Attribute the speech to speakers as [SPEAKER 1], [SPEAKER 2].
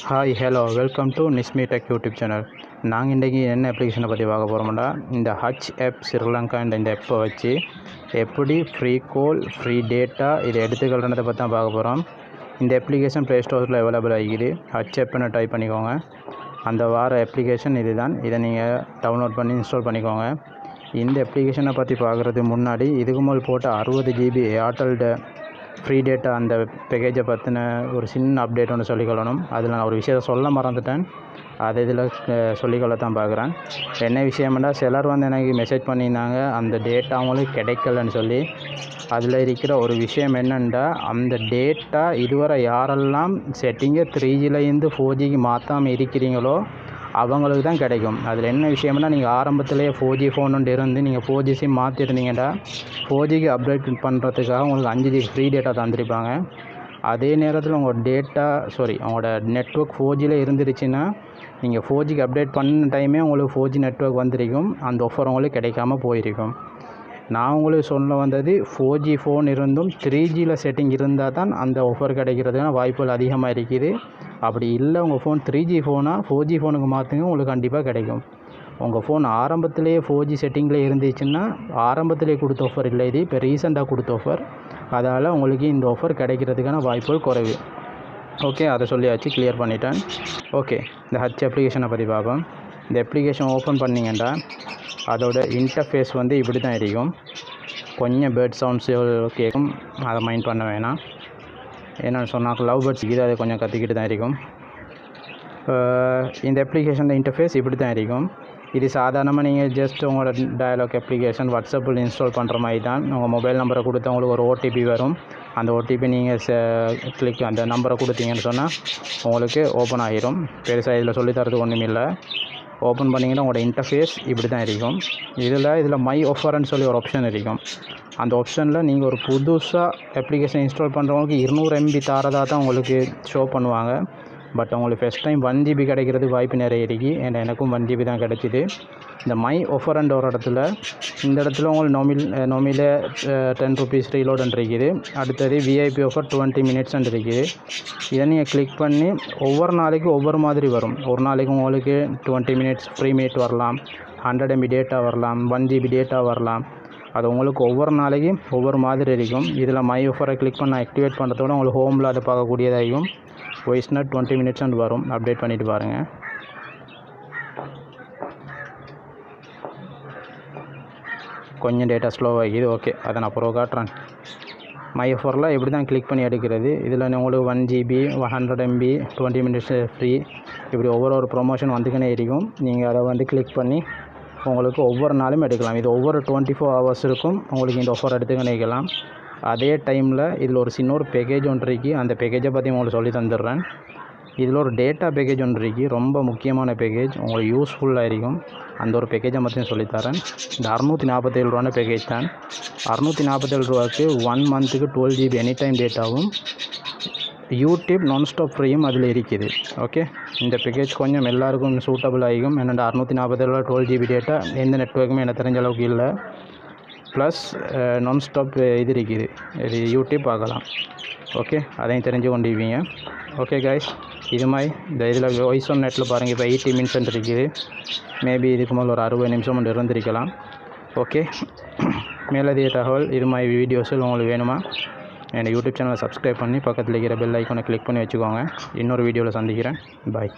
[SPEAKER 1] Hi, hello, welcome to Nismy Tech YouTube channel. நாங்கள் இன்றைக்கி என்ன அப்ளிகேஷனை பற்றி பார்க்க போகிறோம்னா இந்த ஹச் ஆப் ஸ்ரீலங்கா இந்த ஆப்பை வச்சு எப்படி ஃப்ரீ கால் ஃப்ரீ டேட்டா இதை எடுத்துக்கிறத பற்றி தான் பார்க்க போகிறோம். இந்த அப்ளிகேஷன் ப்ளே ஸ்டோரில் அவைலபிள் ஆகிக்குது. ஹச் ஆப்னு டைப் பண்ணிக்கோங்க. அந்த வார அப்ளிகேஷன் இது தான். இதை நீங்கள் டவுன்லோட் பண்ணி இன்ஸ்டால் பண்ணிக்கோங்க. இந்த அப்ளிகேஷனை பற்றி பார்க்குறதுக்கு முன்னாடி இதுக்கு முதல் போட்ட 60 GB ஏர்டெல்ட ஃப்ரீ டேட்டா அந்த பேக்கேஜை பற்றின ஒரு சின்ன அப்டேட் ஒன்று சொல்லிக்கொள்ளணும். அதில் நான் ஒரு விஷயத்தை சொல்ல மறந்துட்டேன். அதை இதில் சொல்லிக்கொள்ளத்தான் பார்க்குறேன். என்ன விஷயம்னா சிலர் எனக்கு மெசேஜ் பண்ணியிருந்தாங்க அந்த டேட்டா அவங்களுக்கு கிடைக்கலன்னு சொல்லி. அதில் இருக்கிற ஒரு விஷயம் என்னென்னா அந்த டேட்டா இதுவரை யாரெல்லாம் செட்டிங்கை 3Gலேருந்து 4Gக்கு மாற்றாமல் இருக்கிறீங்களோ அவங்களுக்கு தான் கிடைக்கும். அதில் என்ன விஷயம்னா நீங்கள் ஆரம்பத்திலேயே 4G ஃபோன் ஒன்று இருந்து நீங்கள் 4G சிம் மாற்றிருந்தீங்கன்னா 4Gக்கு அப்டேட் பண்ணுறதுக்காக உங்களுக்கு 5 GB ஃப்ரீ டேட்டா தந்துருப்பாங்க. அதே நேரத்தில் உங்களோட நெட்வொர்க் 4Gயில் இருந்துருச்சுன்னா நீங்கள் 4Gக்கு அப்டேட் பண்ண டைமே உங்களுக்கு 4G நெட்வொர்க் வந்திருக்கும். அந்த ஆஃபர் உங்களுக்கு கிடைக்காம போயிருக்கும். நான் உங்களுக்கு சொல்ல வந்தது 4G ஃபோன் இருந்தும் 3Gயில் செட்டிங் இருந்தால் தான் அந்த ஆஃபர் கிடைக்கிறதுக்கான வாய்ப்புகள் அதிகமாக இருக்குது. அப்படி இல்லை உங்கள் ஃபோன் 3G ஃபோனாக 4G ஃபோனுக்கு மாற்றுங்க, உங்களுக்கு கண்டிப்பாக கிடைக்கும். உங்கள் ஃபோன் ஆரம்பத்திலேயே 4G செட்டிங்கில் இருந்துச்சுன்னா ஆரம்பத்திலே கொடுத்த ஆஃபர் இல்லை, இது இப்போ ரீசெண்டாக கொடுத்த ஆஃபர். அதால் உங்களுக்கு இந்த ஆஃபர் கிடைக்கிறதுக்கான வாய்ப்புகள் குறைவு. ஓகே, அதை சொல்லியாச்சு, கிளியர் பண்ணிட்டேன். ஓகே, இந்த ஹச் அப்ளிகேஷனை பற்றி பார்ப்போம். இந்த அப்ளிகேஷன் ஓப்பன் பண்ணிங்கன்னா அதோட இன்டர்ஃபேஸ் இப்படி தான் இருக்கும். கொஞ்சம் பேர்ட் சவுண்ட்ஸ் கேட்கும், அதை மைண்ட் பண்ண வேணாம். என்னென்னு சொன்னாக்க லவ் பேர்ட்ஸ் இது அதை கொஞ்சம் கற்றுக்கிட்டு தான் இருக்கும். இந்த அப்ளிகேஷனில் இன்டர்ஃபேஸ் இப்படி தான் இருக்கும். இது சாதாரணமாக நீங்கள் ஜஸ்ட் உங்களோட டயலாக் அப்ளிகேஷன் வாட்ஸ்அப்பில் இன்ஸ்டால் பண்ணுற மாதிரி தான். உங்கள் மொபைல் நம்பரை கொடுத்து உங்களுக்கு ஒரு OTP வரும். அந்த OTP நீங்கள் அந்த நம்பரை கொடுத்தீங்கன்னு சொன்னால் உங்களுக்கு ஓப்பன் ஆகிரும். பெருசாக இதில் சொல்லித்தரது ஒன்றும் இல்லை. ஓப்பன் பண்ணிங்கன்னா உங்களோட இன்டர்ஃபேஸ் இப்படி தான் இருக்கும். இதில் மை ஆஃபர்னு சொல்லி ஒரு ஆப்ஷன் இருக்கும். அந்த ஆப்ஷனில் நீங்கள் ஒரு புதுசாக அப்ளிகேஷன் இன்ஸ்டால் பண்ணுறவங்களுக்கு 200 MB தாரதாக தான் உங்களுக்கு ஷோ பண்ணுவாங்க. பட் உங்களுக்கு ஃபஸ்ட் டைம் 1 GB கிடைக்கிறது வாய்ப்பு நிறைய இருக்குது. ஏன்னா எனக்கும் 1 GB தான் கிடைச்சிது. இந்த மை ஆஃபர்ன்ற ஒரு இந்த இடத்துல உங்களுக்கு நோமியில் 10 rupees ரீலோடுன்னு இருக்குது. அடுத்தது VIP ஆஃபர் 20 minutes இருக்குது. இதை நீங்கள் கிளிக் பண்ணி ஒவ்வொரு நாளைக்கு ஒவ்வொரு மாதிரி வரும். ஒரு நாளைக்கு உங்களுக்கு 20 minutes ஃப்ரீ மினிட் வரலாம், 100 MB டேட்டா வரலாம், 1 GB டேட்டா வரலாம். அது உங்களுக்கு ஒவ்வொரு நாளைக்கும் ஒவ்வொரு மாதிரி இருக்கும். இதில் மை ஆஃபரை கிளிக் பண்ண ஆக்டிவேட் பண்ணுறதோட உங்களுக்கு ஹோமில் அதை பார்க்கக்கூடியதாகும். வாய்ஸ்னா 20 minutes வரும். அப்டேட் பண்ணிவிட்டு பாருங்கள். கொஞ்சம் டேட்டா ஸ்லோவாகிது. ஓகே, அதை நான் அப்புறம் காட்டுறேன். மை ஆஃபரில் இப்படி தான் கிளிக் பண்ணி எடுக்கிறது. இதில் உங்களுக்கு 1 GB 100 MB 20 minutes ஃப்ரீ இப்படி ஒவ்வொரு ப்ரொமோஷன் வந்துக்கினே இருக்கும். நீங்கள் அதை கிளிக் பண்ணி உங்களுக்கு ஒவ்வொரு நாளும் எடுக்கலாம். இது ஒவ்வொரு 24 hours இருக்கும் உங்களுக்கு இந்த ஆஃபர் எடுத்துக்கினே இருக்கலாம். அதே டைமில் இதில் ஒரு சின்ன ஒரு பேக்கேஜ் ஒன்று இருக்குது. அந்த பேக்கேஜை பற்றி உங்களுக்கு சொல்லி தந்துடுறேன். இதில் ஒரு டேட்டா பேக்கேஜ் ஒன்று இருக்குது, ரொம்ப முக்கியமான பேக்கேஜ், உங்களுக்கு யூஸ்ஃபுல்லாக இருக்கும். அந்த ஒரு பேக்கேஜை மட்டும் சொல்லித்தரேன். இந்த 647 ரூபான பேக்கேஜ் தான். 647 ரூபாய்க்கு 1 monthக்கு 12 GB எனி டைம் டேட்டாவும் யூடியூப் நான்ஸ்டாப் ஃப்ரீயும் அதில் இருக்குது. ஓகே, இந்த பேக்கேஜ் கொஞ்சம் எல்லாருக்கும் சூட்டபிள் ஆகிக்கும். என்னென்னா 647 ரூபா 12 GB டேட்டா எந்த நெட்வொர்க்குமே எனக்கு தெரிஞ்ச அளவுக்கு இல்லை. ப்ளஸ் நான்ஸ்டாப் இது இருக்குது, இது யூடியூப் பார்க்கலாம். ஓகே, அதையும் தெரிஞ்சு கொண்டிருப்பீங்க. ஓகே கைஸ், இது மாதிரி இதில் வாய்ஸ் ஆன் நெட்டில் பாருங்கள். இப்போ 80 minutes இருக்குது. மேபி இதுக்கு மேலே ஒரு 60 நிமிஷம் இருந்திருக்கலாம். ஓகே, மேலதிக தகவல் இது மாதிரி வீடியோஸில் உங்களுக்கு வேணுமா என்னோட யூடியூப் சேனலை சப்ஸ்கிரைப் பண்ணி பக்கத்தில் இருக்கிற பெல் ஐக்கானை கிளிக் பண்ணி வச்சுக்கோங்க. இன்னொரு வீடியோவில் சந்திக்கிறேன். பாய்.